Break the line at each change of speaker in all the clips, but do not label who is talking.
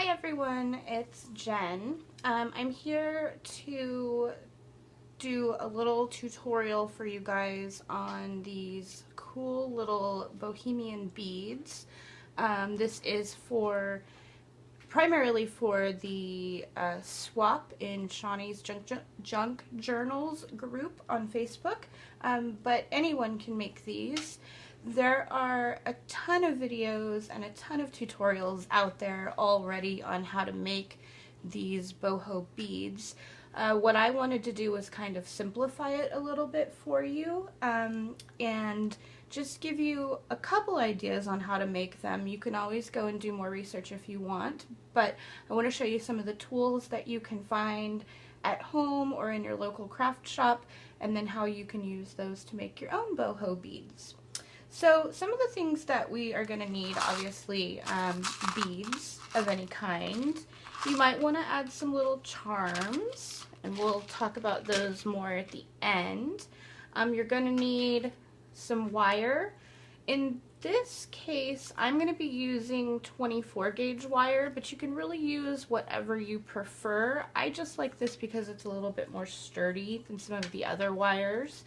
Hi everyone, it's Jen. I'm here to do a little tutorial for you guys on these cool little bohemian beads. This is primarily for the swap in Shawnee's Junk Journals group on Facebook, but anyone can make these. There are a ton of videos and a ton of tutorials out there already on how to make these boho beads. What I wanted to do was kind of simplify it a little bit for you and just give you a couple ideas on how to make them. You can always go and do more research if you want, but I want to show you some of the tools that you can find at home or in your local craft shop, and then how you can use those to make your own boho beads. So some of the things that we are going to need, obviously, beads of any kind. You might want to add some little charms, and we'll talk about those more at the end. You're going to need some wire. In this case, I'm going to be using 24 gauge wire, but you can really use whatever you prefer. I just like this because it's a little bit more sturdy than some of the other wires.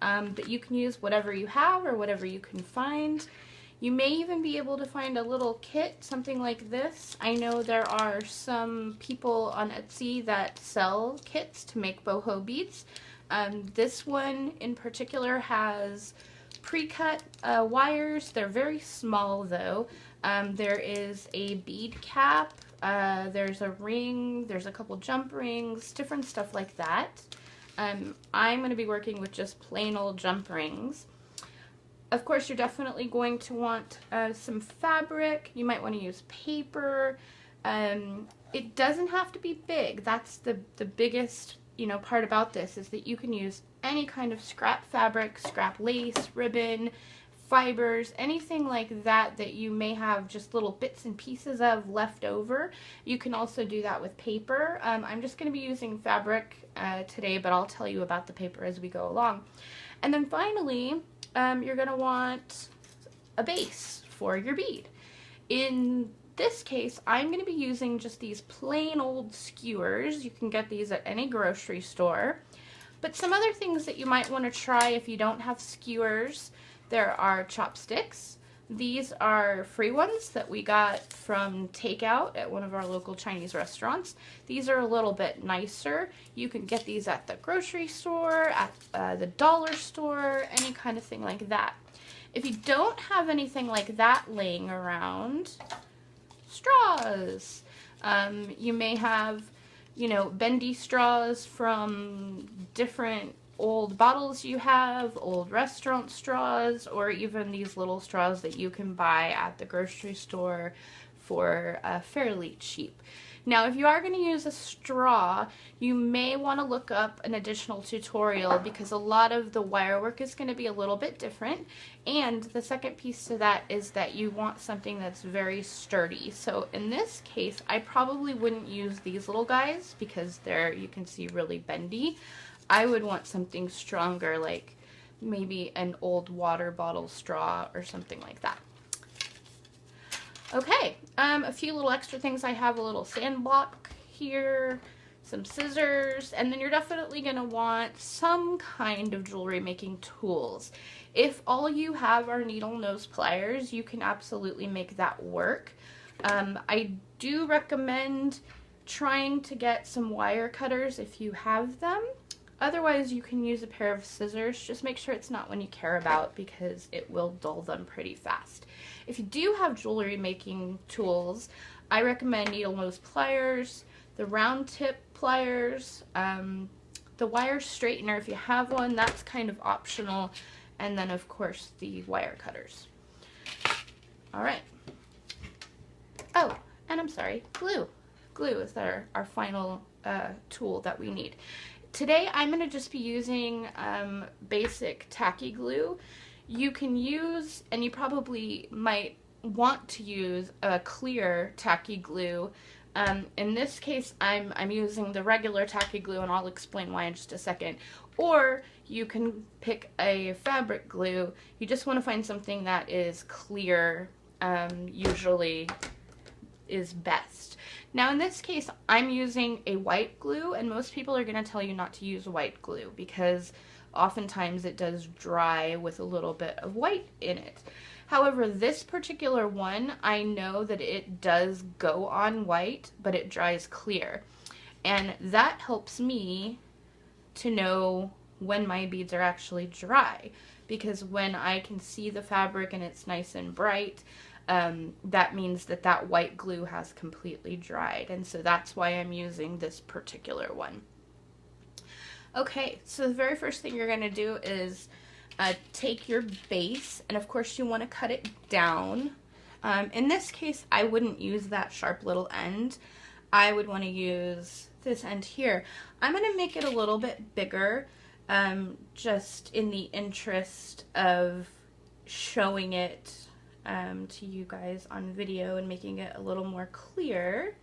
But you can use whatever you have or whatever you can find. You may even be able to find a little kit, something like this. I know there are some people on Etsy that sell kits to make boho beads. This one in particular has pre-cut wires. They're very small though. There is a bead cap, there's a ring, there's a couple jump rings, different stuff like that. I'm going to be working with just plain old jump rings. Of course, you're definitely going to want some fabric. You might want to use paper. It doesn't have to be big. That's the biggest part about this, is that you can use any kind of scrap fabric, scrap lace, ribbon, fibers, anything like that that you may have just little bits and pieces of left over. You can also do that with paper. I'm just going to be using fabric today, but I'll tell you about the paper as we go along. And then finally, you're going to want a base for your bead. In this case, I'm going to be using just these plain old skewers. You can get these at any grocery store. But some other things that you might want to try if you don't have skewers: there are chopsticks. These are free ones that we got from takeout at one of our local Chinese restaurants. These are a little bit nicer. You can get these at the grocery store, at the dollar store, any kind of thing like that. If you don't have anything like that laying around, straws. You may have, bendy straws from different old bottles you have, old restaurant straws, or even these little straws that you can buy at the grocery store for fairly cheap. Now, if you are going to use a straw, you may want to look up an additional tutorial, because a lot of the wire work is going to be a little bit different. And the second piece to that is that you want something that's very sturdy. So in this case, I probably wouldn't use these little guys because they're, you can see, really bendy. I would want something stronger, like maybe an old water bottle straw or something like that. Okay, a few little extra things. I have a little sand block here, some scissors, and then you're definitely going to want some kind of jewelry making tools. If all you have are needle nose pliers, you can absolutely make that work. I do recommend trying to get some wire cutters if you have them. Otherwise, you can use a pair of scissors. Just make sure it's not one you care about, because it will dull them pretty fast. If you do have jewelry making tools, I recommend needle nose pliers, the round tip pliers, the wire straightener if you have one, that's kind of optional, and then of course the wire cutters. Alright. Oh, and I'm sorry, glue. Glue is our final tool that we need. Today I'm going to just be using basic tacky glue. You can use, and you probably might want to use, a clear tacky glue. In this case I'm using the regular tacky glue, and I'll explain why in just a second. Or you can pick a fabric glue. You just want to find something that is clear. Usually is best. Now in this case, I'm using a white glue, and most people are going to tell you not to use white glue because oftentimes it does dry with a little bit of white in it. However, this particular one, I know that it does go on white, but it dries clear. And that helps me to know when my beads are actually dry, because when I can see the fabric and it's nice and bright, that means that that white glue has completely dried. And so that's why I'm using this particular one. Okay, so the very first thing you're going to do is take your base, and of course you want to cut it down. In this case, I wouldn't use that sharp little end. I would want to use this end here. I'm going to make it a little bit bigger, just in the interest of showing it to you guys on video and making it a little more clear.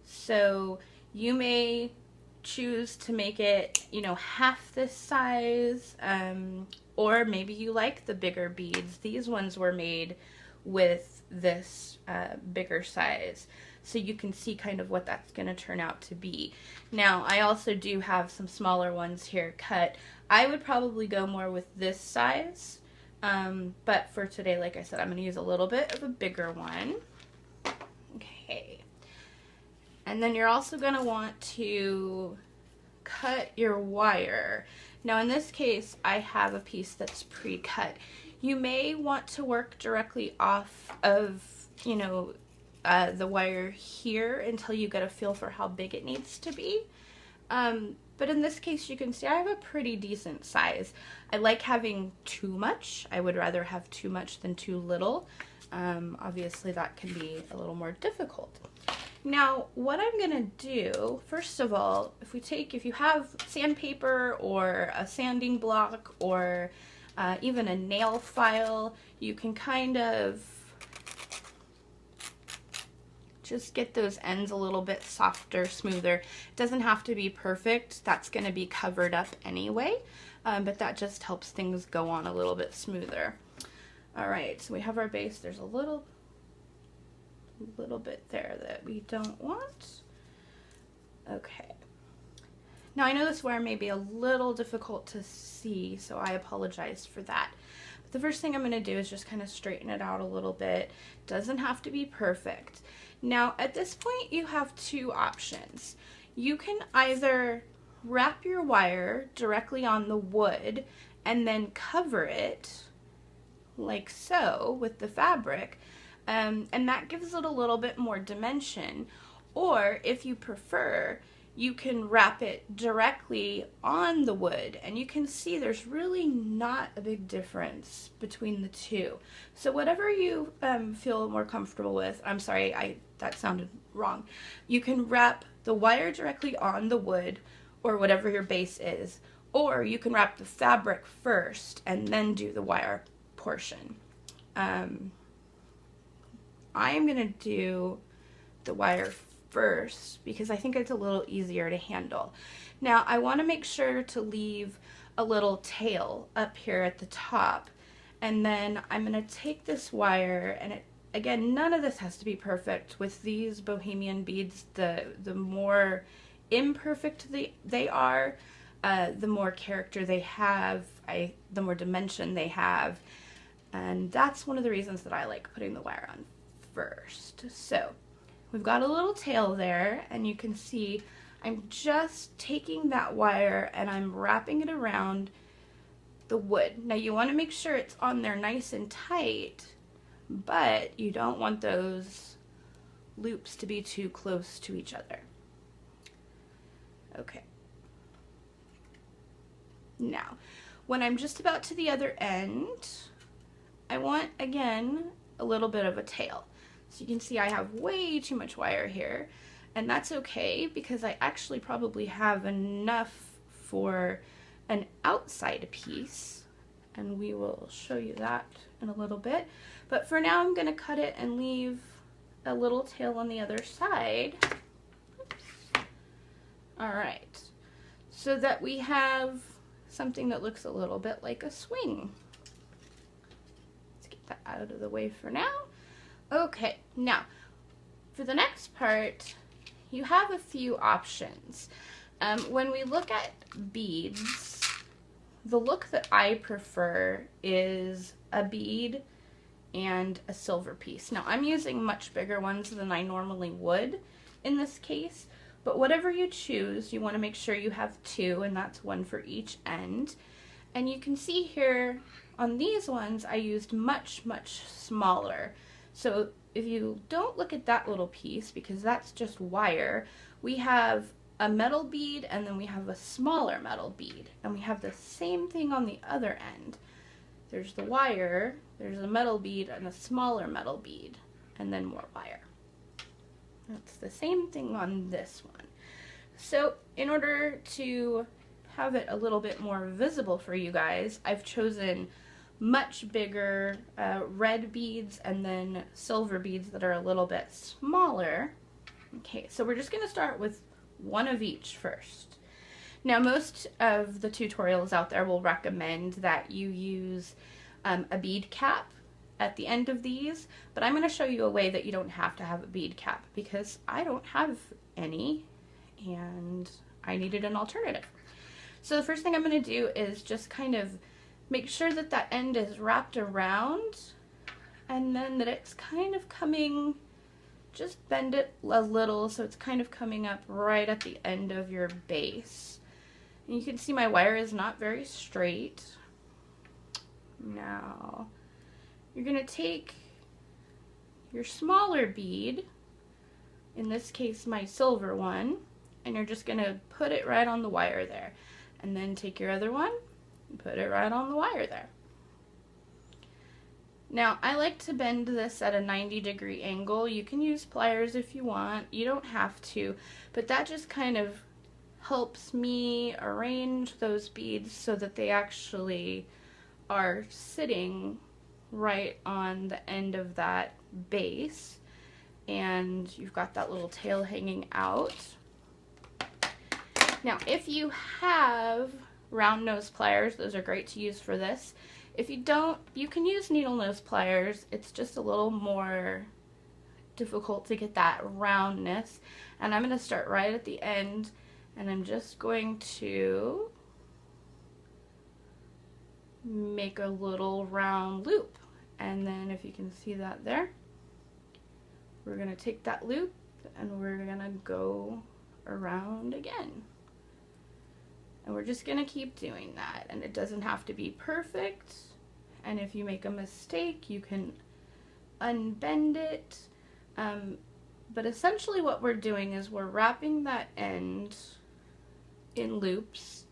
So you may choose to make it, you know, half this size, or maybe you like the bigger beads. These ones were made with this bigger size, so you can see kind of what that's going to turn out to be. Now, I also do have some smaller ones here cut. I would probably go more with this size, but for today, like I said, I'm going to use a little bit of a bigger one. Okay. And then you're also going to want to cut your wire. Now in this case, I have a piece that's pre-cut. You may want to work directly off of, you know, the wire here until you get a feel for how big it needs to be. But in this case, you can see I have a pretty decent size. I like having too much. I would rather have too much than too little. Obviously that can be a little more difficult. Now, what I'm going to do, first of all, if you have sandpaper or a sanding block or even a nail file, you can kind of just get those ends a little bit softer, smoother. It doesn't have to be perfect. That's going to be covered up anyway, but that just helps things go on a little bit smoother. All right, so we have our base. There's a little bit there that we don't want. Okay. Now I know this wire may be a little difficult to see, so I apologize for that. But the first thing I'm going to do is just kind of straighten it out a little bit. Doesn't have to be perfect. Now at this point you have two options. You can either wrap your wire directly on the wood and then cover it like so with the fabric, and that gives it a little bit more dimension. Or if you prefer, you can wrap it directly on the wood, and you can see there's really not a big difference between the two. So whatever you feel more comfortable with. I'm sorry, that sounded wrong. You can wrap the wire directly on the wood or whatever your base is, or you can wrap the fabric first and then do the wire portion. I am going to do the wire first because I think it's a little easier to handle. Now I want to make sure to leave a little tail up here at the top, and then I'm going to take this wire, and again, none of this has to be perfect. With these bohemian beads, the more imperfect they are, the more character they have, the more dimension they have, and that's one of the reasons that I like putting the wire on first. So we've got a little tail there, and you can see I'm just taking that wire and I'm wrapping it around the wood. Now you want to make sure it's on there nice and tight, but you don't want those loops to be too close to each other. Okay. Now, when I'm just about to the other end, I want, again, a little bit of a tail. So you can see I have way too much wire here, and that's okay because I actually probably have enough for an outside piece, and we will show you that in a little bit. But for now, I'm going to cut it and leave a little tail on the other side. Oops. All right, so that we have something that looks a little bit like a swing. Let's get that out of the way for now. Okay, now, For the next part, you have a few options. When we look at beads, the look that I prefer is a bead and a silver piece. Now, I'm using much bigger ones than I normally would in this case, but whatever you choose, you want to make sure you have two, and that's one for each end. And you can see here on these ones, I used much, much smaller. So if you don't look at that little piece, because that's just wire, we have a metal bead and then we have a smaller metal bead. And we have the same thing on the other end. There's the wire, there's a metal bead and a smaller metal bead, and then more wire. That's the same thing on this one. So in order to have it a little bit more visible for you guys, I've chosen much bigger red beads and then silver beads that are a little bit smaller. Okay, so we're just going to start with one of each first. Now, most of the tutorials out there will recommend that you use a bead cap at the end of these, but I'm going to show you a way that you don't have to have a bead cap because I don't have any and I needed an alternative. So the first thing I'm going to do is just kind of make sure that that end is wrapped around and then that it's kind of coming, just bend it a little so it's kind of coming up right at the end of your base. And you can see my wire is not very straight. Now, you're going to take your smaller bead, in this case my silver one, and you're just going to put it right on the wire there. And then take your other one and put it right on the wire there. Now, I like to bend this at a 90-degree angle. You can use pliers if you want. You don't have to, but that just kind of helps me arrange those beads so that they actually are sitting right on the end of that base, and you've got that little tail hanging out. Now, if you have round nose pliers, those are great to use for this. If you don't, you can use needle nose pliers. It's just a little more difficult to get that roundness. And I'm going to start right at the end, and I'm just going to make a little round loop. And then if you can see that there, we're going to take that loop and we're going to go around again. And we're just going to keep doing that, and it doesn't have to be perfect, and if you make a mistake you can unbend it, but essentially what we're doing is we're wrapping that end in loops.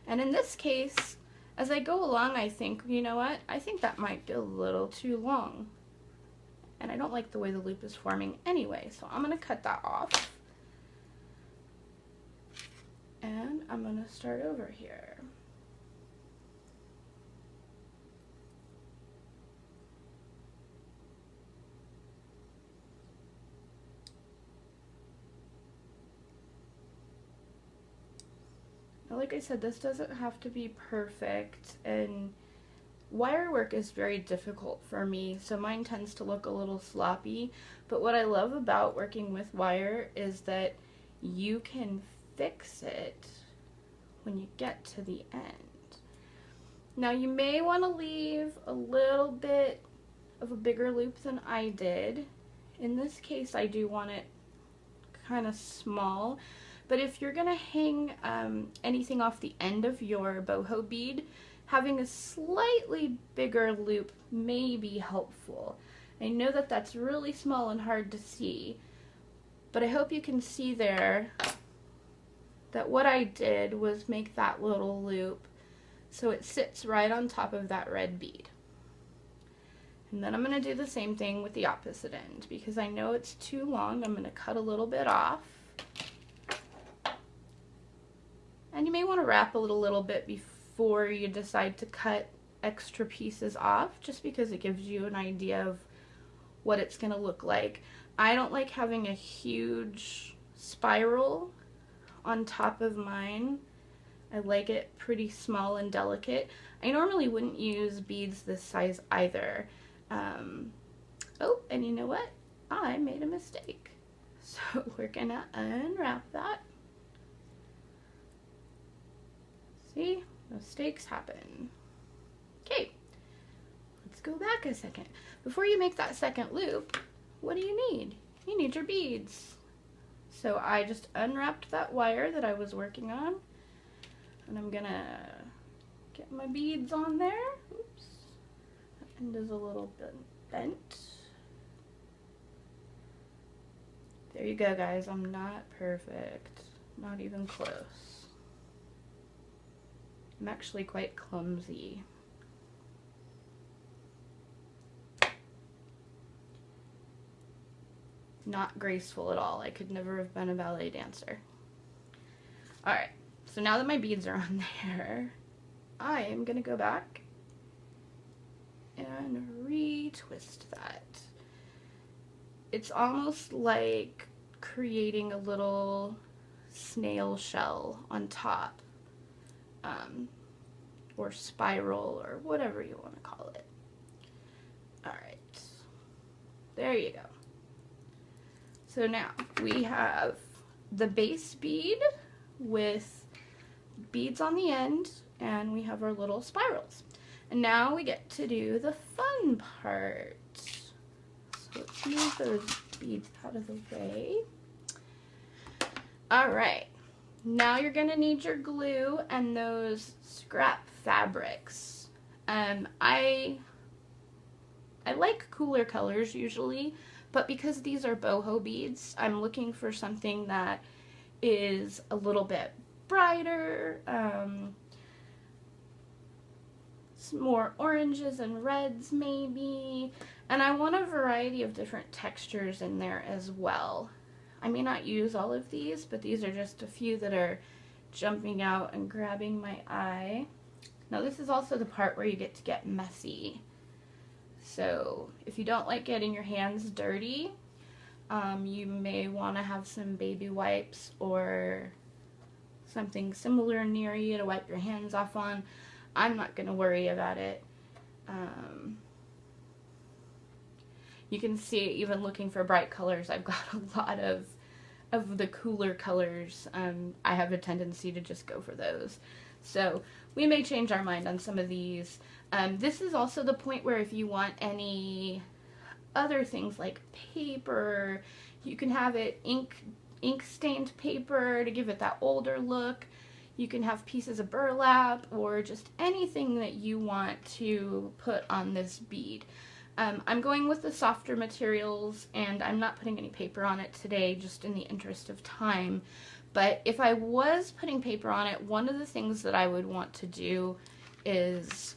And in this case, as I go along, I think, you know what, I think that might be a little too long, and I don't like the way the loop is forming anyway, so I'm going to cut that off. And I'm going to start over here. Now, like I said, this doesn't have to be perfect, and wire work is very difficult for me, so mine tends to look a little sloppy. But what I love about working with wire is that you can fix it when you get to the end. Now, you may want to leave a little bit of a bigger loop than I did. In this case, I do want it kind of small, but if you're going to hang anything off the end of your boho bead, having a slightly bigger loop may be helpful. I know that that's really small and hard to see, but I hope you can see there that what I did was make that little loop so it sits right on top of that red bead. And then I'm going to do the same thing with the opposite end. Because I know it's too long, I'm going to cut a little bit off. And you may want to wrap a little bit before you decide to cut extra pieces off, just because it gives you an idea of what it's going to look like. I don't like having a huge spiral on top of mine. I like it pretty small and delicate. I normally wouldn't use beads this size either. Oh, and you know what? I made a mistake. So we're gonna unwrap that. See, mistakes happen. Okay, let's go back a second. Before you make that second loop, what do you need? You need your beads. So I just unwrapped that wire that I was working on, and I'm gonna get my beads on there. Oops, that end is a little bit bent. There you go, guys. I'm not perfect, not even close. I'm actually quite clumsy. Not graceful at all. I could never have been a ballet dancer. Alright, so now that my beads are on there, I am going to go back and retwist that. It's almost like creating a little snail shell on top, or spiral, or whatever you want to call it. Alright, there you go. So now we have the base bead with beads on the end, and we have our little spirals. And now we get to do the fun part. So let's move those beads out of the way. Alright, now you're going to need your glue and those scrap fabrics. I like cooler colors usually, but because these are boho beads, I'm looking for something that is a little bit brighter, some more oranges and reds maybe, and I want a variety of different textures in there as well. I may not use all of these, but these are just a few that are jumping out and grabbing my eye. Now this is also the part where you get to get messy. So if you don't like getting your hands dirty, you may want to have some baby wipes or something similar near you to wipe your hands off on. I'm not going to worry about it. You can see, even looking for bright colors, I've got a lot of the cooler colors. I have a tendency to just go for those. So we may change our mind on some of these. This is also the point where if you want any other things like paper, you can have it ink stained paper to give it that older look. You can have pieces of burlap or just anything that you want to put on this bead. I'm going with the softer materials, and I'm not putting any paper on it today just in the interest of time. But if I was putting paper on it, one of the things that I would want to do is,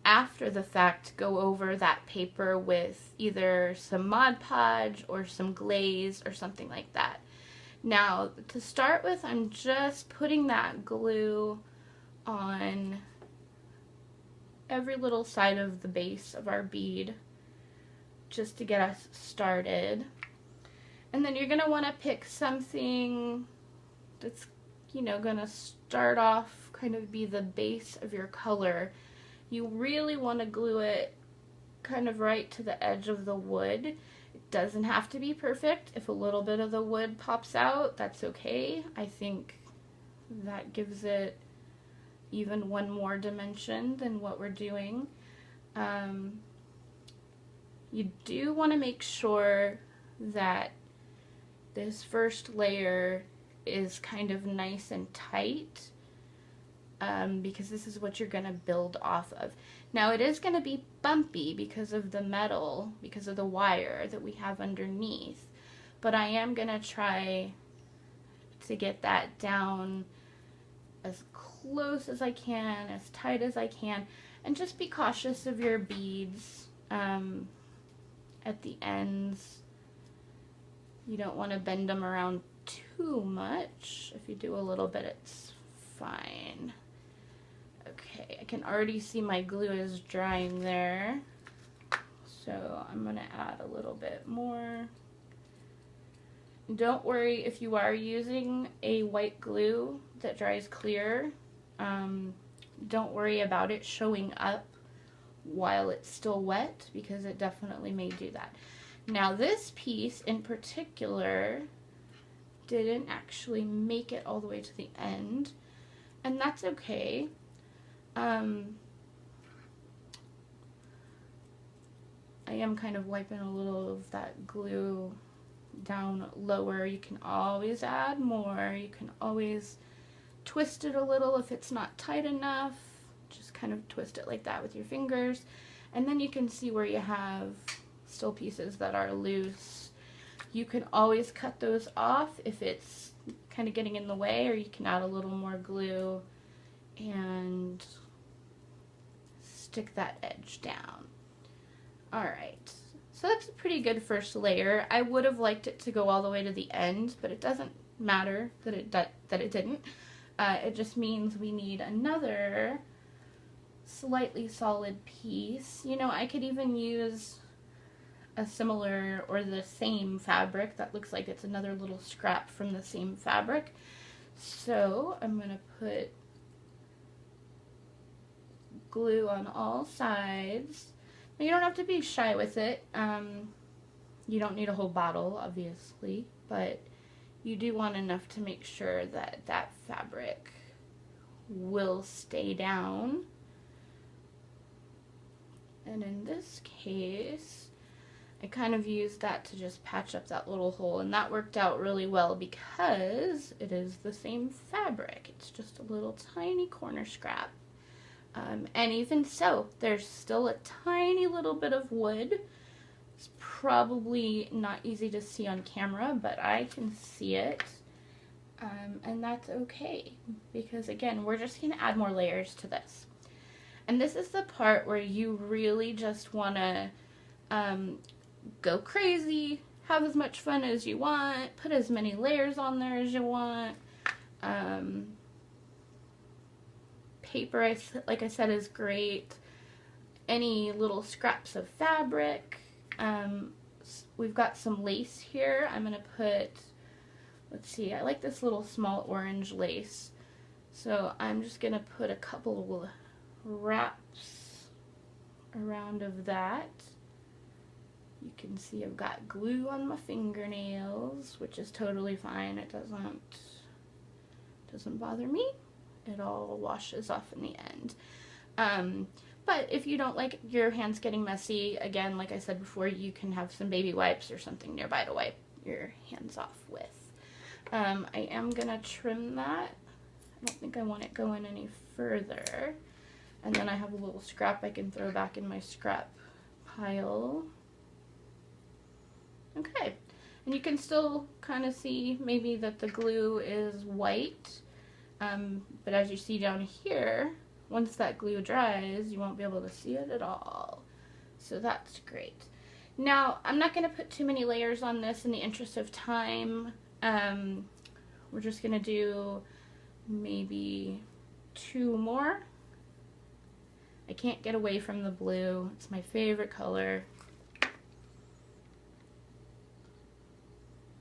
after the fact, go over that paper with either some Mod Podge or some glaze or something like that. Now, to start with, I'm just putting that glue on every little side of the base of our bead just to get us started. And then you're going to want to pick something that's, you know, going to start off, kind of be the base of your color. You really want to glue it kind of right to the edge of the wood. It doesn't have to be perfect. If a little bit of the wood pops out, that's okay. I think that gives it even one more dimension than what we're doing. You do want to make sure that this first layer is kind of nice and tight, because this is what you're going to build off of. Now it is going to be bumpy because of the metal, because of the wire that we have underneath, but I am going to try to get that down as close as I can, as tight as I can, and just be cautious of your beads at the ends. You don't want to bend them around too much. If you do a little bit, it's fine. Okay, I can already see my glue is drying there, so I'm going to add a little bit more. Don't worry if you are using a white glue that dries clear. Don't worry about it showing up while it's still wet, because it definitely may do that. Now this piece in particular didn't actually make it all the way to the end, and that's okay. I am kind of wiping a little of that glue down lower. You can always add more. You can always twist it a little if it's not tight enough. Just kind of twist it like that with your fingers. And then you can see where you have still pieces that are loose. You can always cut those off if it's kind of getting in the way, or you can add a little more glue and stick that edge down. Alright, so that's a pretty good first layer. I would have liked it to go all the way to the end, but it doesn't matter that it didn't. It just means we need another slightly solid piece. You know, I could even use a similar or the same fabric that looks like it's another little scrap from the same fabric. So I'm going to put glue on all sides. Now, you don't have to be shy with it. You don't need a whole bottle, obviously, but you do want enough to make sure that that fabric will stay down. And in this case, I kind of used that to just patch up that little hole, and that worked out really well because it is the same fabric. It's just a little tiny corner scrap. And even so, there's still a tiny little bit of wood. It's probably not easy to see on camera, but I can see it. And that's okay, because again, we're just going to add more layers to this. And this is the part where you really just want to go crazy, have as much fun as you want, put as many layers on there as you want. Paper, like I said, is great. Any little scraps of fabric. We've got some lace here. I'm going to put, let's see, I like this little small orange lace. So I'm just going to put a couple wraps around of that. You can see I've got glue on my fingernails, which is totally fine. It doesn't bother me. It all washes off in the end. But if you don't like your hands getting messy, again, like I said before, you can have some baby wipes or something nearby to wipe your hands off with. I am going to trim that. I don't think I want it going any further. And then I have a little scrap I can throw back in my scrap pile. Okay. And you can still kind of see maybe that the glue is white. But as you see down here, once that glue dries, you won't be able to see it at all. So that's great. Now, I'm not going to put too many layers on this in the interest of time. We're just going to do maybe 2 more. I can't get away from the blue. It's my favorite color.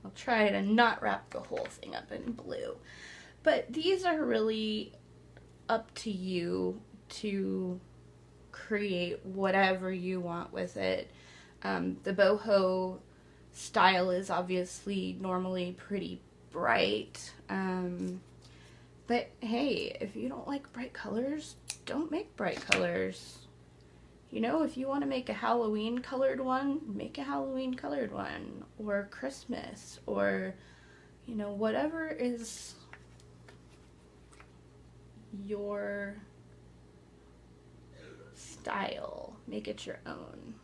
I'll try to not wrap the whole thing up in blue. But these are really up to you to create whatever you want with it. The boho style is obviously normally pretty bright. But hey, if you don't like bright colors, don't make bright colors. You know, if you want to make a Halloween colored one, make a Halloween colored one. Or Christmas, or, you know, whatever is your style. Make it your own.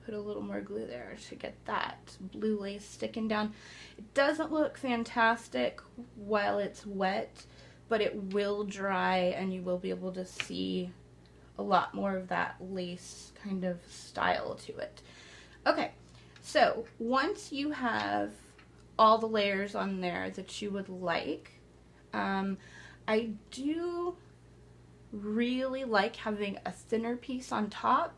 Put a little more glue there to get that blue lace sticking down. It doesn't look fantastic while it's wet, but it will dry and you will be able to see a lot more of that lace kind of style to it. Okay, so once you have all the layers on there that you would like, I do really like having a thinner piece on top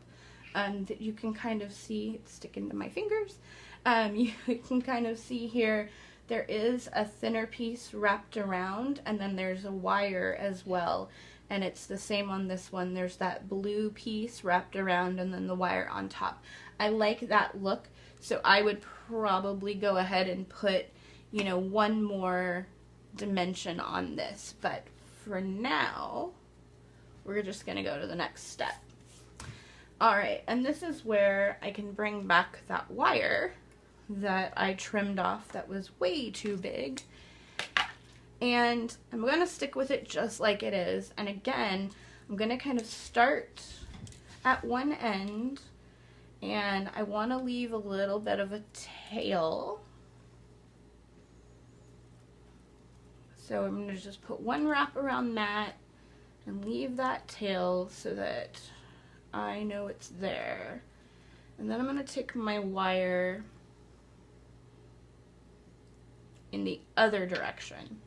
that you can kind of see. It's sticking to my fingers. You can kind of see here there is a thinner piece wrapped around, and then there's a wire as well. and it's the same on this one. There's that blue piece wrapped around and then the wire on top. I like that look, so I would probably go ahead and put, you know, one more dimension on this, but for now we're just gonna go to the next step. Alright, and this is where I can bring back that wire that I trimmed off that was way too big, and I'm going to stick with it just like it is. And again, I'm going to kind of start at one end, and I want to leave a little bit of a tail. So I'm going to just put one wrap around that and leave that tail so that I know it's there. And then I'm going to take my wire in the other direction.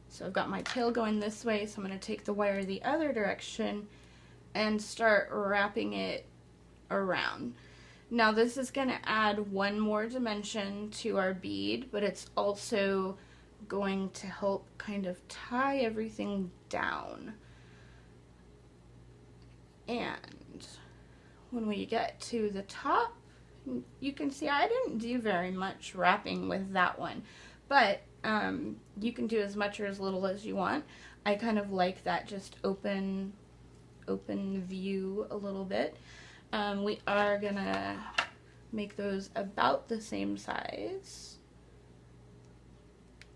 So I've got my tail going this way, so I'm going to take the wire the other direction and start wrapping it around. Now this is going to add one more dimension to our bead, but it's also going to help kind of tie everything down. And when we get to the top, you can see I didn't do very much wrapping with that one, but you can do as much or as little as you want. I kind of like that just open view a little bit. We are gonna make those about the same size.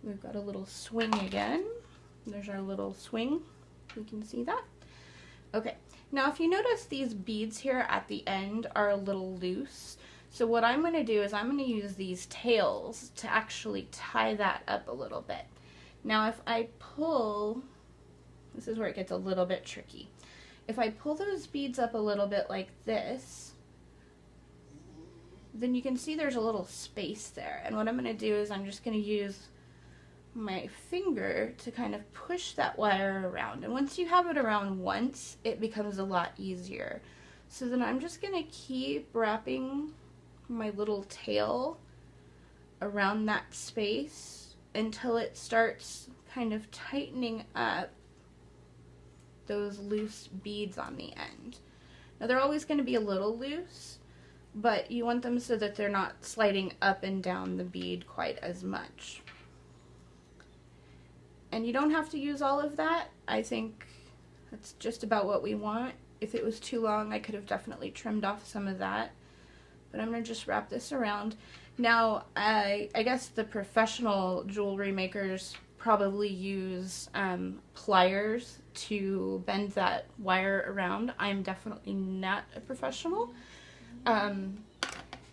We've got a little swing again. There's our little swing. You can see that. Okay, now if you notice, these beads here at the end are a little loose. So what I'm going to do is I'm going to use these tails to actually tie that up a little bit. Now if I pull, this is where it gets a little bit tricky. If I pull those beads up a little bit like this, then you can see there's a little space there. And what I'm going to do is I'm just going to use my finger to kind of push that wire around. And once you have it around once, it becomes a lot easier. So then I'm just going to keep wrapping my little tail around that space until it starts kind of tightening up those loose beads on the end. Now they're always going to be a little loose, but you want them so that they're not sliding up and down the bead quite as much. And you don't have to use all of that. I think that's just about what we want. If it was too long, I could have definitely trimmed off some of that. But I'm going to just wrap this around. Now, I guess the professional jewelry makers probably use pliers to bend that wire around. I'm definitely not a professional.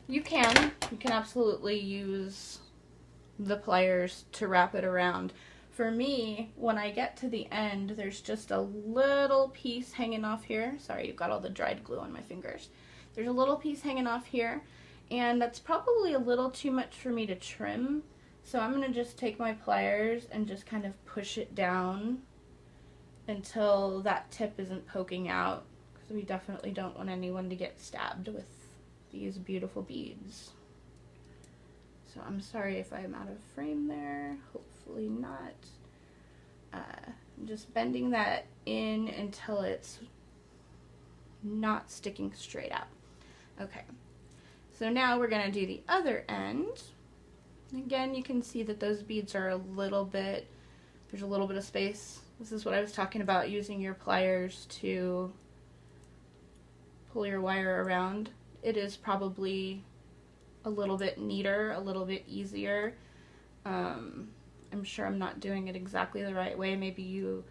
You can absolutely use the pliers to wrap it around. For me, when I get to the end, there's just a little piece hanging off here. Sorry, you've got all the dried glue on my fingers. There's a little piece hanging off here, and that's probably a little too much for me to trim. So I'm going to just take my pliers and just kind of push it down until that tip isn't poking out, because we definitely don't want anyone to get stabbed with these beautiful beads. So I'm sorry if I'm out of frame there. Hopefully not. Just bending that in until it's not sticking straight out. Okay, so now we're going to do the other end. Again, you can see that those beads are a little bit, there's a little bit of space. This is what I was talking about, using your pliers to pull your wire around. It is probably a little bit neater, a little bit easier. I'm sure I'm not doing it exactly the right way. Maybe you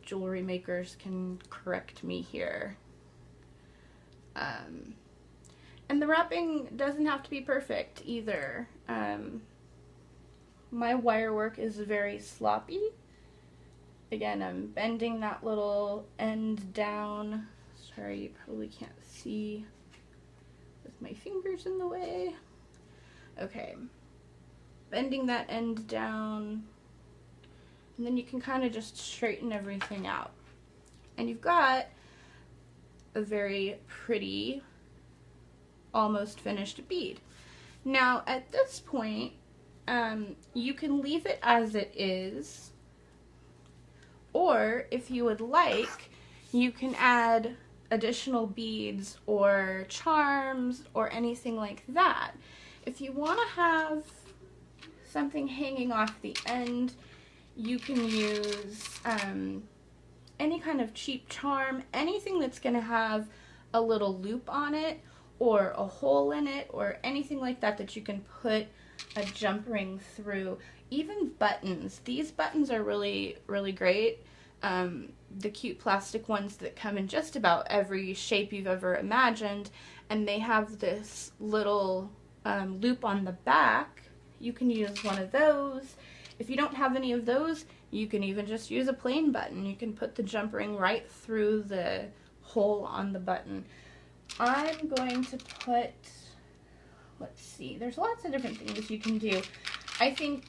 jewelry makers can correct me here. And the wrapping doesn't have to be perfect either. My wire work is very sloppy. Again, I'm bending that little end down. Sorry, you probably can't see with my fingers in the way. Okay, bending that end down, and then you can kind of just straighten everything out. And you've got a very pretty, almost finished bead. Now at this point, you can leave it as it is, Or if you would like, you can add additional beads or charms or anything like that. If you want to have something hanging off the end, you can use any kind of cheap charm, anything that's going to have a little loop on it or a hole in it or anything like that that you can put a jump ring through. Even buttons. These buttons are really, really great. The cute plastic ones that come in just about every shape you've ever imagined, and they have this little loop on the back. You can use one of those. If you don't have any of those, you can even just use a plain button. You can put the jump ring right through the hole on the button. I'm going to put, let's see, there's lots of different things you can do. I think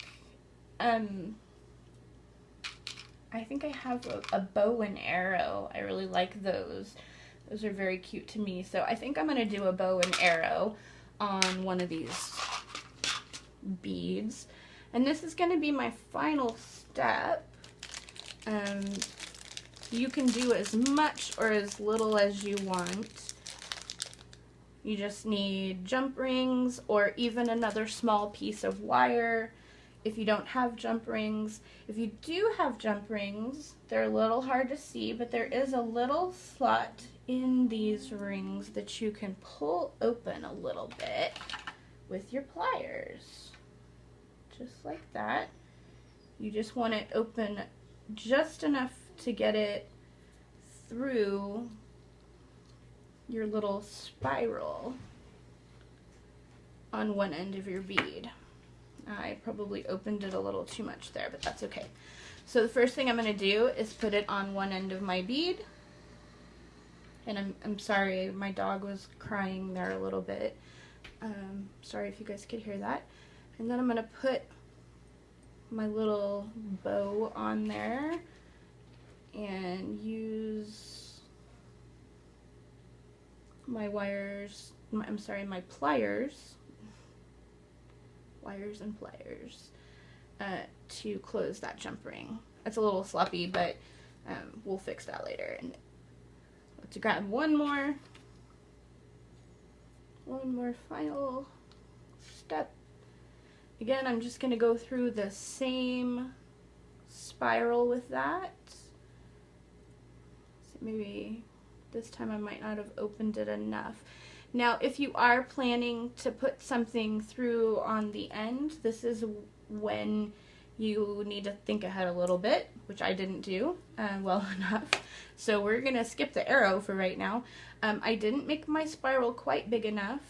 I have a bow and arrow. I really like those. Those are very cute to me. So I think I'm going to do a bow and arrow on one of these beads. And this is going to be my final step. You can do as much or as little as you want. You just need jump rings or even another small piece of wire if you don't have jump rings. If you do have jump rings, they're a little hard to see, but there is a little slot in these rings that you can pull open a little bit with your pliers. Just like that. You just want it open just enough to get it through your little spiral on one end of your bead. I probably opened it a little too much there, but that's okay. So the first thing I'm going to do is put it on one end of my bead. And I'm sorry, my dog was crying there a little bit. Sorry if you guys could hear that. And then I'm going to put my little bow on there and use my wires, my pliers, wires and pliers, to close that jump ring. It's a little sloppy, but we'll fix that later. And let's grab one more final step. Again, I'm just going to go through the same spiral with that. So maybe this time I might not have opened it enough. Now, if you are planning to put something through on the end, this is when you need to think ahead a little bit, which I didn't do well enough. So we're going to skip the arrow for right now. I didn't make my spiral quite big enough.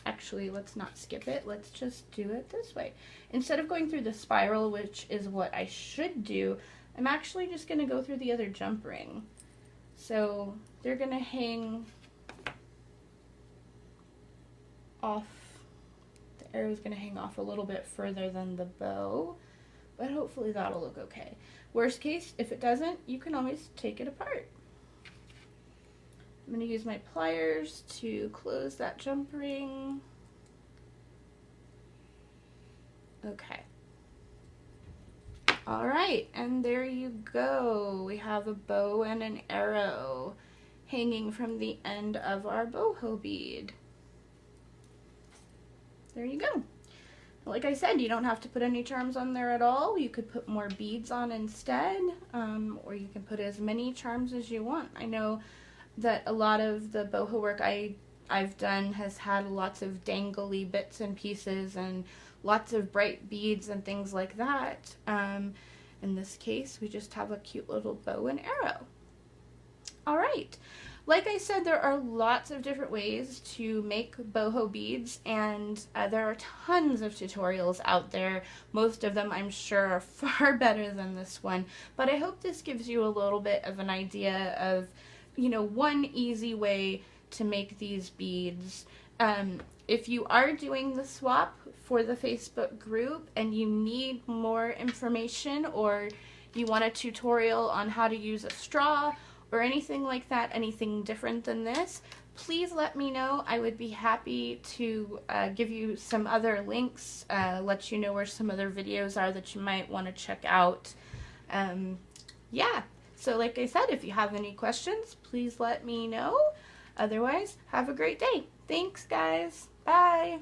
Actually, let's not skip it. Let's just do it this way. Instead of going through the spiral, which is what I should do, I'm actually just going to go through the other jump ring. So they're going to hang off. The arrow is going to hang off a little bit further than the bow, but hopefully that'll look okay. Worst case, if it doesn't, you can always take it apart. I'm going to use my pliers to close that jump ring. Okay. Alright, and there you go. We have a bow and an arrow hanging from the end of our boho bead. There you go. Like I said, you don't have to put any charms on there at all. You could put more beads on instead, or you can put as many charms as you want. I know that a lot of the boho work I've done has had lots of dangly bits and pieces and lots of bright beads and things like that. In this case, we just have a cute little bow and arrow. All right. Like I said, there are lots of different ways to make boho beads, and there are tons of tutorials out there. Most of them, I'm sure, are far better than this one, but I hope this gives you a little bit of an idea of, you know, one easy way to make these beads. If you are doing the swap for the Facebook group and you need more information, or you want a tutorial on how to use a straw or anything like that, anything different than this, please let me know. I would be happy to give you some other links, let you know where some other videos are that you might want to check out. yeah, so like I said, if you have any questions, please let me know. Otherwise, have a great day. Thanks, guys. Bye.